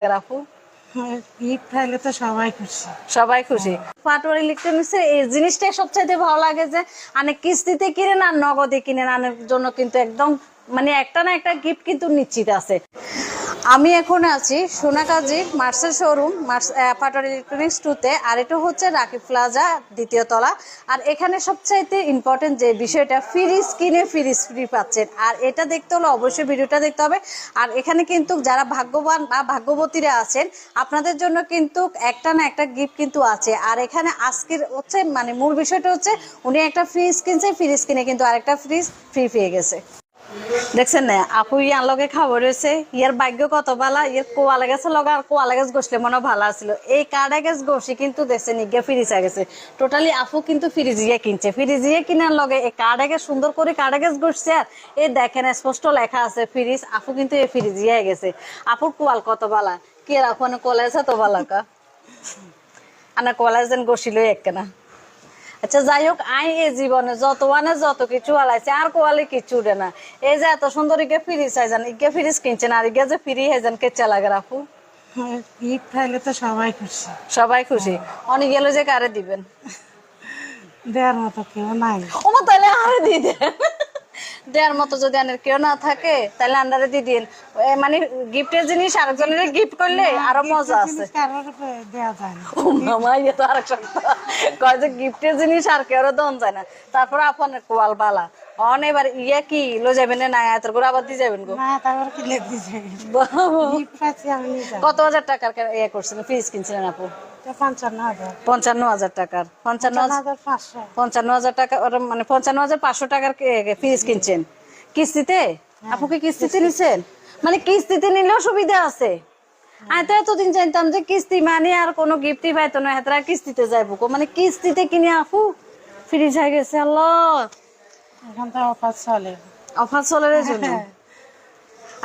আপু ঈদ খাইলে তো সবাই খুশি। সবাই খুশি। পাটোয়ারি ইলেকট্রনিক্সের এই জিনিসটাই সবচাইতে ভালো লাগে যে অনেক কিস্তিতে কিনেন আর নগদে কিনেন, আনার জন্য কিন্তু একদম মানে একটা না একটা গিফট কিন্তু নিশ্চিত আছে। আমি এখন আছি সোনাকাজি মার্সেল শোরুম পাটোয়ারি ইলেকট্রনিক্স 2-তে, আর এটা হচ্ছে রাকিব প্লাজা দ্বিতীয় তলা। আর এখানে সবচাইতে ইম্পর্টেন্ট যে বিষয়টা, ফ্রিজ কিনে ফ্রিজ ফ্রি পাচ্ছেন। আর এটা দেখতে হলে অবশ্যই ভিডিওটা দেখতে হবে। আর এখানে কিন্তু যারা ভাগ্যবান বা ভাগ্যবতীরা আছেন আপনাদের জন্য কিন্তু একটা না একটা গিফট কিন্তু আছে। আর এখানে আজকের হচ্ছে মানে মূল বিষয়টা হচ্ছে উনি একটা ফ্রিজ কিনছে, ফ্রিজ কিনে কিন্তু আরেকটা ফ্রিজ ফ্রি পেয়ে গেছে। দেখছেন না আপু ইয়ার লগে খাবার হয়েছে, ইয়ার ভাগ্য কত ভালো, ইয়ার কোয়ালে গেছে লগা আর কোয়ালে গেছে গোসলে মনে ভালো আছিল। এই কার্ডে গেছে গোসি কিন্তু দেখছেন ইগে ফ্রিজ আ গেছে। টোটালি আপু কিন্তু ফ্রিজ ইয়ে কিনছে, ফ্রিজ ইয়ে কিনার লগে এই কার্ডে গেছে সুন্দর করে কার্ডে গেছে গোসছে। আর এই দেখেন স্পষ্ট লেখা আছে ফ্রিজ, আপু কিন্তু এই ফ্রিজ ইয়ে গেছে। আপুর কোয়াল কত ভালো, কি রাখো কলেজ তো ভালো কা আনা কলেজ দেন গোসিল একখানা। আচ্ছা যাই হোক, আই এই জীবনে যত কিছু আলাইছে আর কোয়ালে কিছু উঠে না। এই যে এত সুন্দর ইকে ফ্রিজ আইজান, ইকে ফ্রিজ কিনছেন আর ইকে যে ফ্রি হয়েছেন কেচ্ছা লাগে আপু। ঈদ খাইলে তো সবাই খুশি। সবাই খুশি। অনেক গেলে যে কারে দিবেন, দেওয়ার মতো কেউ নাই। ওমা তাহলে আরে দিয়ে দেন। দেওয়ার মতো যদি আনের কেউ না থাকে তাহলে আন্ডারে দিয়ে দিন। মানে গিফটের জিনিস আরেকজনের গিফট করলে আরো মজা আছে। দেওয়া যায় না। ও মামা ইয়ে তো আরেক সপ্তাহ কয় যে গিফটের জিনিস আর কেউ দন যায় না। তারপর আপনার কোয়াল বালা অন এবার ইয়ে কি লো যাবেন না এত করে আবার দিয়ে যাবেন গো। না তারপর কি লেগে যায়। ঈদ পাচ্ছি আমি নিয়ে যাবো। কত হাজার টাকার ইয়ে করছিলেন ফ্রিজ কিনছিলেন আপু? 55,000। 55,000 টাকার। 55,500। 55,000 টাকা মানে 55,500 টাকার ফ্রিজ কিনছেন কিস্তিতে? আপু কি কিস্তিতে নিছেন? মানে কিস্তিতে নিলেও সুবিধা আছে। আমি তো এতদিন জানতাম যে কিস্তি মানে আর কোনো গিফটই পাইতো না, হাতরা কিস্তিতে যাইবো মানে কিস্তিতে কিনে আপু ফ্রিজ হয়ে গেছে। আল্লাহ, এখন তো অফার চলে। অফার চলে জন্য।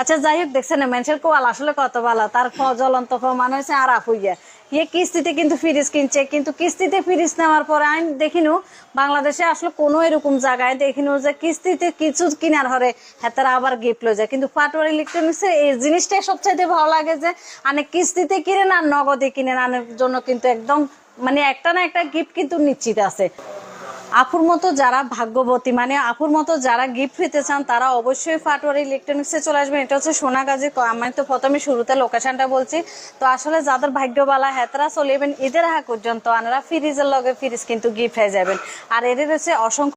আচ্ছা যাই হোক, দেখছেন না মানুষের কোয়াল আসলে কত ভালো, তার জ্বলন্ত প্রমাণ হয়েছে। আর আপুইয়া ইয়ে কিস্তিতে কিন্তু ফ্রিজ কিনছে, কিন্তু কিস্তিতে ফ্রিজ নেওয়ার পরে আমি দেখিনু বাংলাদেশে আসলে কোনো এরকম জায়গায় দেখিনু যে কিস্তিতে কিছু কিনার হরে হাতারা আবার গিফট লয়ে যায়। কিন্তু পাটোয়ারি ইলেকট্রনিক্সের এই জিনিসটাই সবচাইতে ভালো লাগে যে অনেক কিস্তিতে কিনেন আর নগদে কিনেন, আনার জন্য কিন্তু একদম মানে একটা না একটা গিফট কিন্তু নিশ্চিত আছে। আপুর মতো যারা ভাগ্যবতী মানে আপুর মতো যারা গিফট পেতে চান তারা অবশ্যই পাটোয়ারি ইলেকট্রনিক্সে চলে আসবেন। এটা হচ্ছে সোনাগাজী। আমি তো প্রথমে শুরুতে লোকেশনটা বলছি। তো আসলে যাদের ভাগ্যবালা হেতরা চলে যাবেন ঈদের আগ পর্যন্ত আনারা ফ্রিজের লগে ফ্রিজ কিন্তু গিফট হয়ে যাবেন। আর এদের হচ্ছে অসংখ্য